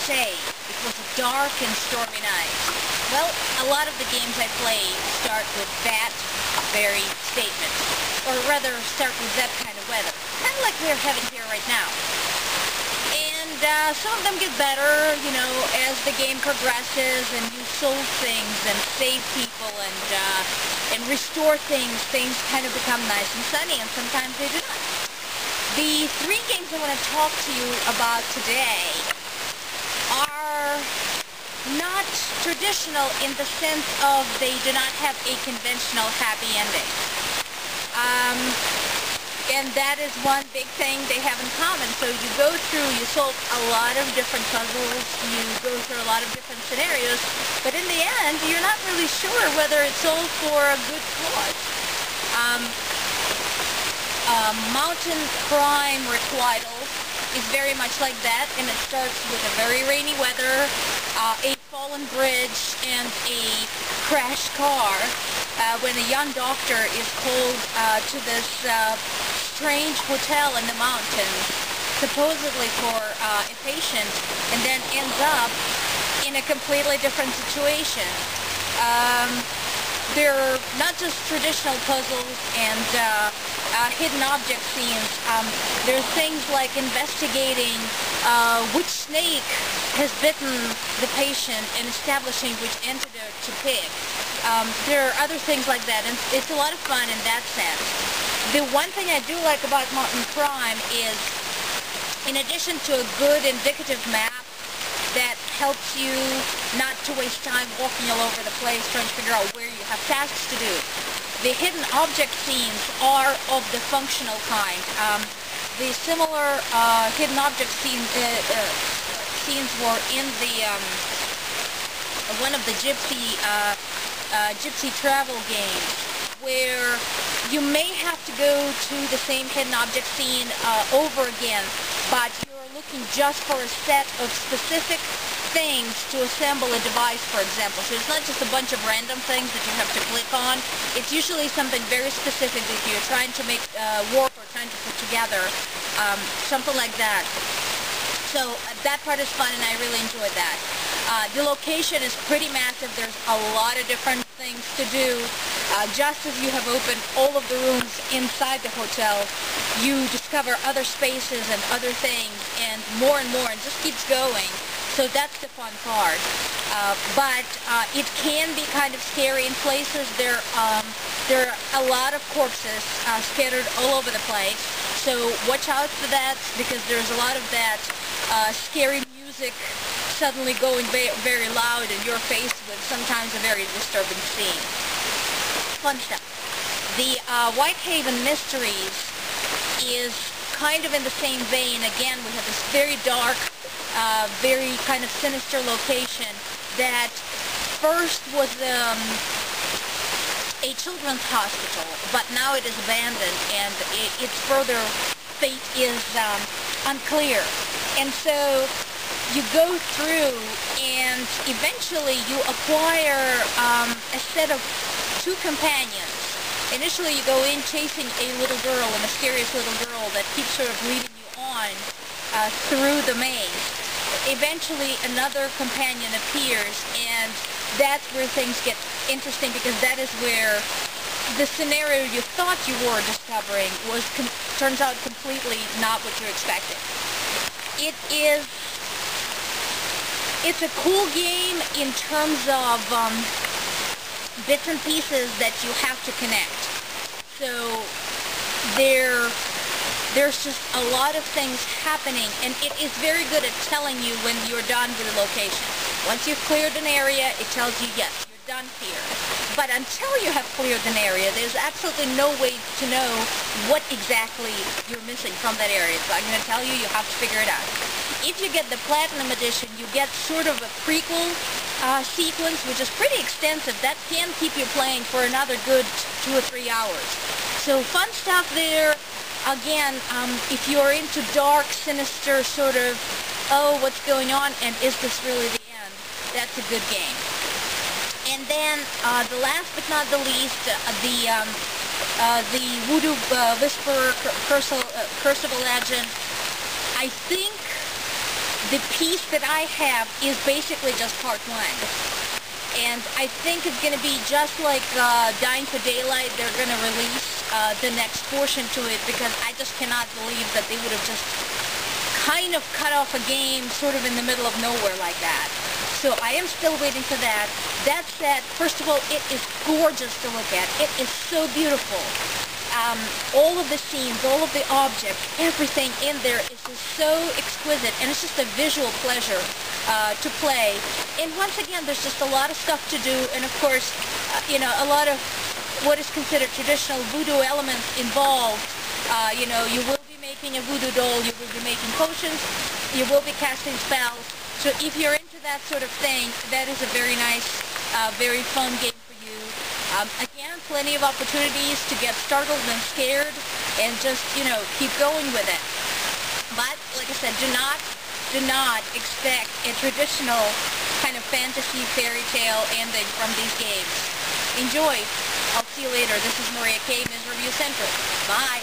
say it was a dark and stormy night? Well, a lot of the games I play start with that very statement, or rather start with that kind of weather, kind of like we're having here right now. And some of them get better, you know, as the game progresses and you solve things and save people and restore things. Things kind of become nice and sunny, and sometimes they do not. The three games I want to talk to you about today are not traditional in the sense of they do not have a conventional happy ending. And that is one big thing they have in common. So you go through, you solve a lot of different puzzles, you go through a lot of different scenarios, but in the end, you're not really sure whether it's all for a good cause. Mountain Crime Requital is very much like that, and it starts with a very rainy weather, a fallen bridge, and a crashed car when a young doctor is called to this strange hotel in the mountains, supposedly for a patient, and then ends up in a completely different situation. They're not just traditional puzzles and hidden object scenes. There's things like investigating which snake has bitten the patient and establishing which antidote to pick. There are other things like that, and it's a lot of fun in that sense. The one thing I do like about Mountain Crime is, in addition to a good indicative map that helps you not to waste time walking all over the place trying to figure out where you have tasks to do, the hidden object scenes are of the functional kind. The similar hidden object scenes were in the one of the gypsy travel games, where you may have to go to the same hidden object scene over again, but you're looking just for a set of specific things to assemble a device, for example. So it's not just a bunch of random things that you have to click on. It's usually something very specific that you're trying to make work or trying to put together, something like that. So that part is fun, and I really enjoyed that. The location is pretty massive. There's a lot of different things to do. Just as you have opened all of the rooms inside the hotel, you discover other spaces and other things, and more, and it just keeps going. So that's the fun part. But it can be kind of scary in places. There are a lot of corpses scattered all over the place. So watch out for that, because there's a lot of that scary music suddenly going very loud in your face with sometimes a very disturbing scene. Fun stuff. The Whitehaven Mysteries is kind of in the same vein. Again, we have this very dark, very kind of sinister location that first was a children's hospital, but now it is abandoned, and its further fate is unclear. And so you go through, and eventually you acquire a set of two companions. Initially you go in chasing a little girl, a mysterious little girl that keeps sort of leading you on through the maze. Eventually another companion appears, and that's where things get interesting, because that is where the scenario you thought you were discovering turns out completely not what you expected. It's a cool game in terms of bits and pieces that you have to connect. So there's just a lot of things happening, and it is very good at telling you when you're done with the location. Once you've cleared an area, it tells you, yes, you're done here. But until you have cleared an area, there's absolutely no way to know what exactly you're missing from that area. So I'm going to tell you, you have to figure it out. If you get the Platinum Edition, you get sort of a prequel sequence, which is pretty extensive. That can keep you playing for another good 2 or 3 hours. So fun stuff there. Again, if you're into dark, sinister sort of, oh, what's going on, and is this really the end, that's a good game. And then, the last but not the least, the Voodoo Whisperer Curse of a Legend. I think the piece that I have is basically just part 1. And I think it's going to be just like Dying for Daylight. They're going to release the next portion to it, because I just cannot believe that they would have just kind of cut off a game sort of in the middle of nowhere like that. So I am still waiting for that. That said, first of all, it is gorgeous to look at. It is so beautiful. All of the scenes, all of the objects, everything in there is just so exquisite, and it's just a visual pleasure to play. And once again, there's just a lot of stuff to do, and of course, a lot of what is considered traditional voodoo elements involved. You will be making a voodoo doll, you will be making potions, you will be casting spells. So if you're into that sort of thing, that is a very nice, very fun game for you. Again, plenty of opportunities to get startled and scared and just, keep going with it. But, like I said, do not expect a traditional kind of fantasy fairy tale ending from these games. Enjoy. I'll see you later. This is Maria K, Ms. Review Central. Bye.